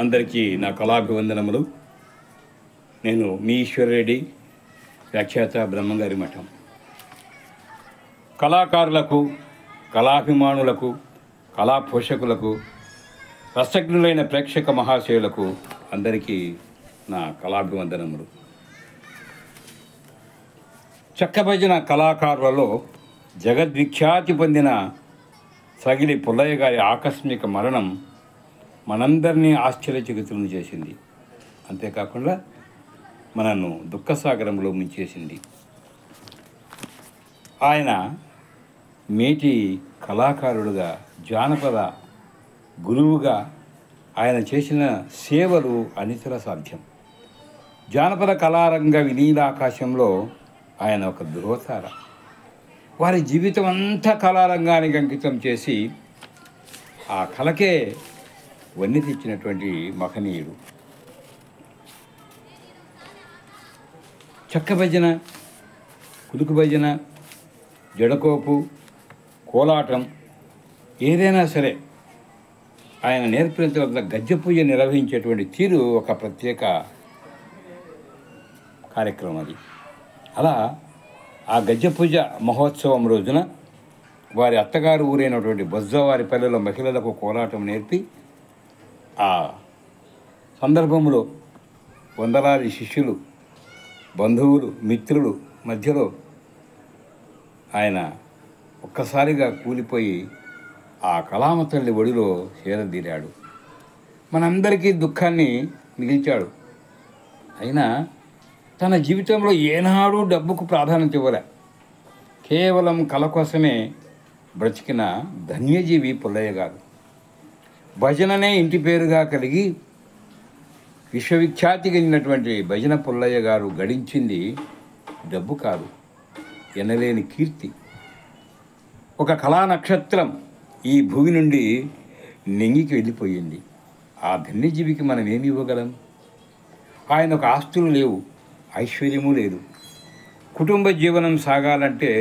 అందరికీ నా కళాభివందనములు. నేను మీ ఈశ్వరరెడ్డి, వ్యాఖ్యాత, బ్రహ్మంగారి మఠం. కళాకారులకు, కళాభిమానులకు, కళా పోషకులకు, రసజ్ఞులైన ప్రేక్షక మహాశయులకు అందరికీ నా కళాభివందనములు. చెక్కభజన కళాకారులలో జగద్విఖ్యాతి పొందిన సగిలి పుల్లయ్య గారి ఆకస్మిక మరణం మనందరినీ ఆశ్చర్యచకితులను చేసింది. అంతేకాకుండా మనను దుఃఖసాగరంలో ముంచేసింది. ఆయన మేటి కళాకారుడుగా, జానపద గురువుగా ఆయన చేసిన సేవలు అనితర సాధ్యం. జానపద కళారంగ వినీలాకాశంలో ఆయన ఒక ధృవతార. వారి జీవితం అంతా కళారంగానికి అంకితం చేసి ఆ కళకే వన్నె తెచ్చినటువంటి మహనీయుడు. చెక్క భజన, కుదుకు భజన, జడకోపు, కోలాటం ఏదైనా సరే ఆయన నేర్పిన తర్వాత గజ్జె పూజ నిర్వహించేటువంటి తీరు ఒక ప్రత్యేక కార్యక్రమం అది. అలా ఆ గజ్జె పూజ మహోత్సవం రోజున వారి అత్తగారు ఊరైనటువంటి బొజ్జవారి పల్లెలో మహిళలకు కోలాటం నేర్పి ఆ సందర్భంలో వందలాది శిష్యులు, బంధువులు, మిత్రులు మధ్యలో ఆయన ఒక్కసారిగా కూలిపోయి ఆ కళామ తల్లి ఒడిలో చేరదీరాడు. మనందరికీ దుఃఖాన్ని మిగిల్చాడు. అయినా తన జీవితంలో ఏనాడు డబ్బుకు ప్రాధాన్యత ఇవ్వలే. కేవలం కళ కోసమే బ్రతికిన ధన్యజీవి పుల్లయ్య గారు. భజననే ఇంటి పేరుగా కలిగి విశ్వవిఖ్యాతి చెందినటువంటి భజన పుల్లయ్య గారు గడించింది డబ్బు కాదు, ఎనలేని కీర్తి. ఒక కళా నక్షత్రం ఈ భూమి నుండి నెంగికి వెళ్ళిపోయింది. ఆ ధన్యజీవికి మనం ఏమి ఇవ్వగలం? ఆయనకు ఆస్తులు లేవు, ఐశ్వర్యము లేదు. కుటుంబ జీవనం సాగాలంటే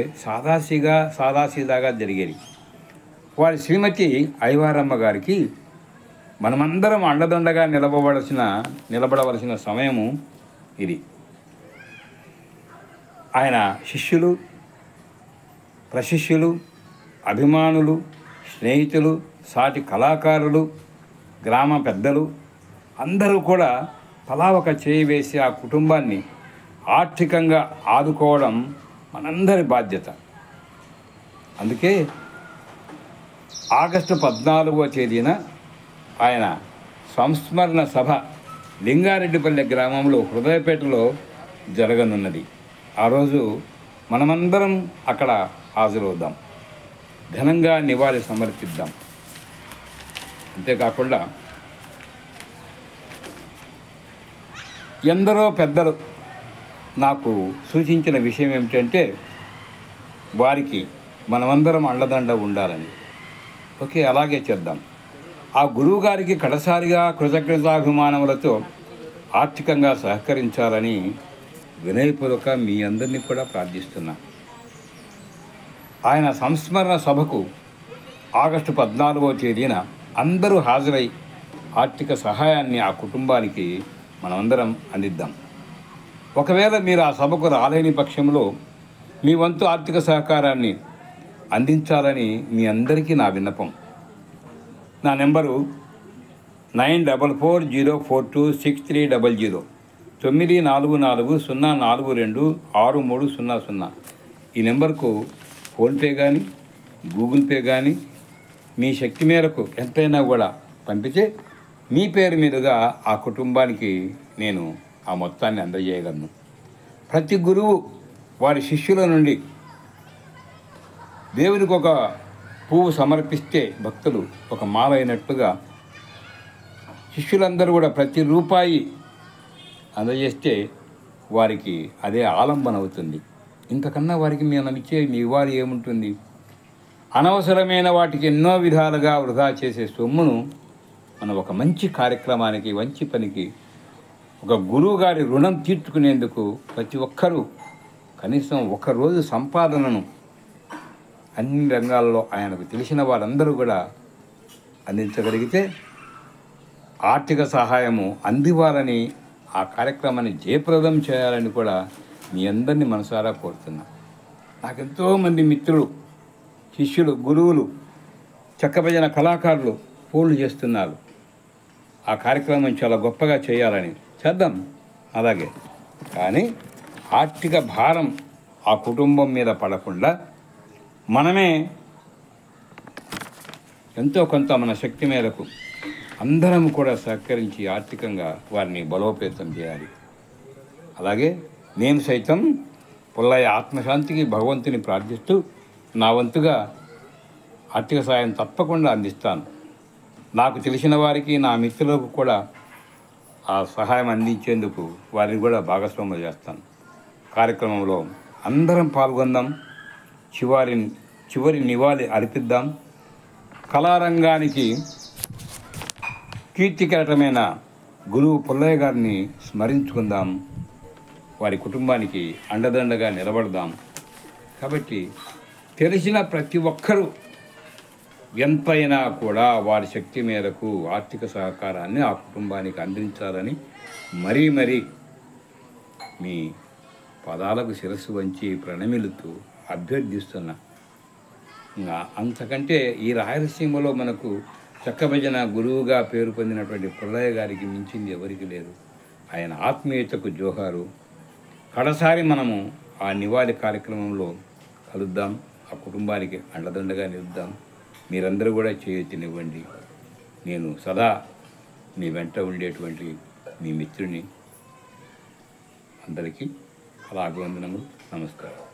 సాదాసీదాగా జరిగేది. వారి శ్రీమతి ఐవారమ్మ గారికి మనమందరం అండదండగా నిలబడవలసిన సమయము ఇది. ఆయన శిష్యులు, ప్రశిష్యులు, అభిమానులు, స్నేహితులు, సాటి కళాకారులు, గ్రామ పెద్దలు అందరూ కూడా తలా ఒక చేయి వేసి ఆ కుటుంబాన్ని ఆర్థికంగా ఆదుకోవడం మనందరి బాధ్యత. అందుకే ఆగస్టు 14వ తేదీన ఆయన సంస్మరణ సభ లింగారెడ్డిపల్లె గ్రామంలో హృదయపేటలో జరగనున్నది. ఆ రోజు మనమందరం అక్కడ హాజరవుదాం, ఘనంగా నివాళి సమర్పిద్దాం. అంతేకాకుండా ఎందరో పెద్దలు నాకు సూచించిన విషయం ఏమిటంటే వారికి మనమందరం అండదండ ఉండాలని. ఓకే, అలాగే చేద్దాం. ఆ గురువు గారికి కడసారిగా కృతజ్ఞతాభిమానములతో ఆర్థికంగా సహకరించాలని వినయపూర్వక మీ అందరినీ కూడా ప్రార్థిస్తున్నా. ఆయన సంస్మరణ సభకు ఆగస్టు 14వ తేదీన అందరూ హాజరై ఆర్థిక సహాయాన్ని ఆ కుటుంబానికి మనమందరం అందిద్దాం. ఒకవేళ మీరు ఆ సభకు రాలేని పక్షంలో మీ వంతు ఆర్థిక సహకారాన్ని అందించాలని మీ అందరికీ నా విన్నపం. నా నెంబరు 9440426300 9440426300. ఈ నెంబర్కు ఫోన్పే కానీ, గూగుల్ పే కానీ మీ శక్తి మేరకు ఎంతైనా కూడా పంపితే మీ పేరు మీదుగా ఆ కుటుంబానికి నేను ఆ మొత్తాన్ని అందజేయగలను. ప్రతి గురువు వారి శిష్యుల నుండి దేవునికి ఒక పువ్వు సమర్పిస్తే భక్తులు ఒక మాల అయినట్టుగా శిష్యులందరూ కూడా ప్రతి రూపాయి అందజేస్తే వారికి అదే ఆలంబన అవుతుంది. ఇంతకన్నా వారికి మనం ఇచ్చే నివాళి ఏముంటుంది? అనవసరమైన వాటికి ఎన్నో విధాలుగా వృధా చేసే సొమ్మును మనం ఒక మంచి కార్యక్రమానికి, మంచి పనికి, ఒక గురువు గారి రుణం తీర్చుకునేందుకు ప్రతి ఒక్కరూ కనీసం ఒకరోజు సంపాదనను అన్ని రంగాల్లో ఆయనకు తెలిసిన వారందరూ కూడా అందించగలిగితే ఆర్థిక సహాయము అందివ్వాలని, ఆ కార్యక్రమాన్ని జయప్రదం చేయాలని కూడా మీ అందరినీ మనసారా కోరుతున్నా. నాకెంతోమంది మిత్రులు, శిష్యులు, గురువులు, చెక్కభజన కళాకారులు ఫోన్లు చేస్తున్నారు. ఆ కార్యక్రమం చాలా గొప్పగా చేయాలని. చేద్దాం అలాగే. కానీ ఆర్థిక భారం ఆ కుటుంబం మీద పడకుండా మనమే ఎంతో కొంత మన శక్తి మేరకు అందరం కూడా సహకరించి ఆర్థికంగా వారిని బలోపేతం చేయాలి. అలాగే నేను సైతం పుల్లయ్య ఆత్మశాంతికి భగవంతుని ప్రార్థిస్తూ నా వంతుగా ఆర్థిక సాయం తప్పకుండా అందిస్తాను. నాకు తెలిసిన వారికి, నా మిత్రులకు కూడా ఆ సహాయం అందించేందుకు వారిని కూడా భాగస్వాములు చేస్తాను. కార్యక్రమంలో అందరం పాల్గొందాం. చివరి నివాళి అర్పిద్దాం. కళారంగానికి కీర్తికరమైన గురువు పుల్లయ్య గారిని స్మరించుకుందాం. వారి కుటుంబానికి అండదండగా నిలబడదాం. కాబట్టి తెలిసిన ప్రతి ఒక్కరూ ఎంతైనా కూడా వారి శక్తి మేరకు ఆర్థిక సహకారాన్ని ఆ కుటుంబానికి అందించాలని మరీ మీ పదాలకు శిరస్సు వంచి ప్రణమిలుతూ అభ్యర్థిస్తున్నా. అంతకంటే ఈ రాయలసీమలో మనకు చెక్కభజన గురువుగా పేరు పొందినటువంటి పుల్లయ్య గారికి మించింది ఎవరికి లేదు. ఆయన ఆత్మీయతకు జోహారు. కడసారి మనము ఆ నివాళి కార్యక్రమంలో కలుద్దాం. ఆ కుటుంబానికి అండదండగా నిలుద్దాం. మీరందరూ కూడా చేయొచ్చునివ్వండి. నేను సదా మీ వెంట ఉండేటువంటి మీ మిత్రుని. అందరికీ కళాభివందనములు. నమస్కారం.